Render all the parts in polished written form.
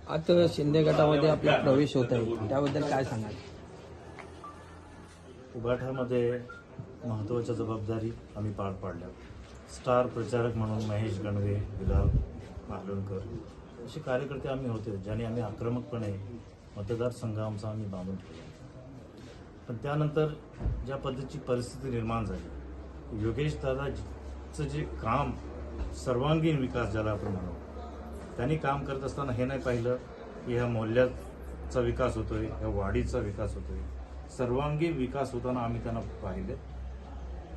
आता शिंदे गटामध्ये आपला प्रवेश होत आहे, त्याबद्दल काय सांगाल? उभाठामध्ये महत्त्वाच्या जबाबदारी आम्ही पार पाडल्या. स्टार प्रचारक म्हणून महेश गणवे, विलाल मार्लणकर असे कार्यकर्ते आम्ही होते, ज्याने आम्ही आक्रमकपणे मतदारसंघ आमचा आम्ही बांधून ठेवला. पण त्यानंतर ज्या पद्धतीची परिस्थिती निर्माण झाली, योगेश दादाचं जे काम, सर्वांगीण विकास ज्याला आपण म्हणू, त्यांनी काम करत असताना हे नाही पाहिलं की ह्या मोहल्ल्याचा विकास होतोय, ह्या वाडीचा विकास होतोय. सर्वांगीण विकास होताना आम्ही त्यांना पाहिले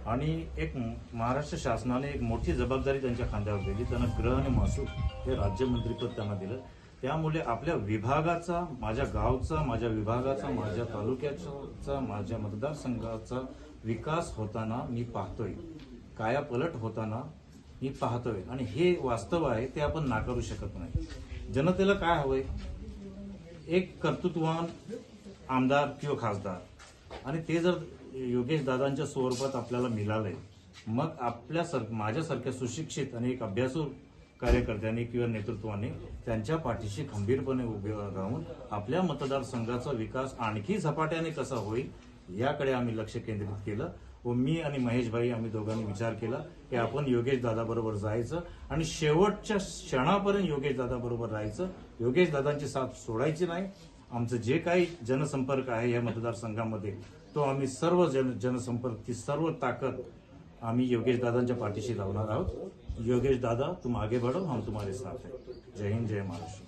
आणि एक महाराष्ट्र शासनाने एक मोठी जबाबदारी त्यांच्या खांद्यावर दिली. त्यांना गृह आणि महसूल हे राज्यमंत्रीपद त्यांना दिलं. त्यामुळे आपल्या विभागाचा, माझ्या गावचा, माझ्या विभागाचा, माझ्या तालुक्याचा, माझ्या मतदारसंघाचा विकास होताना मी पाहतोय, कायापलट होताना मी पाहतोय आणि हे वास्तव आहे, ते आपण नाकारू शकत नाही. जनतेला काय हवंय? एक कर्तृत्ववान आमदार किंवा खासदार, आणि ते जर योगेश दादांच्या स्वरूपात आपल्याला मिळालंय, मग माझ्यासारख्या सुशिक्षित आणि एक अभ्यासू कार्यकर्त्यांनी किंवा नेतृत्वाने त्यांच्या पाठीशी खंबीरपणे उभे राहून आपल्या मतदारसंघाचा विकास आणखी झपाट्याने कसा होईल याकडे आम्ही लक्ष केंद्रित केलं. व मी आणि महेशभाई आम्ही दोघांनी विचार केला की आपण योगेश दादा बरोबर जायचं आणि शेवटच्या क्षणापर्यंत योगेश दादा बरोबर राहायचं. योगेश दादांची साथ सोडायची नाही. आमचं जे काही जनसंपर्क आहे या मतदारसंघामध्ये, तो आम्ही सर्व जनसंपर्कची सर्व ताकद आम्ही योगेश दादांच्या पाठीशी लावणार आहोत. योगेश दादा, तुम आगे बढ़ो, हम तुम्हारे साथ हैं. जय हिंद, जय महाराष्ट्र.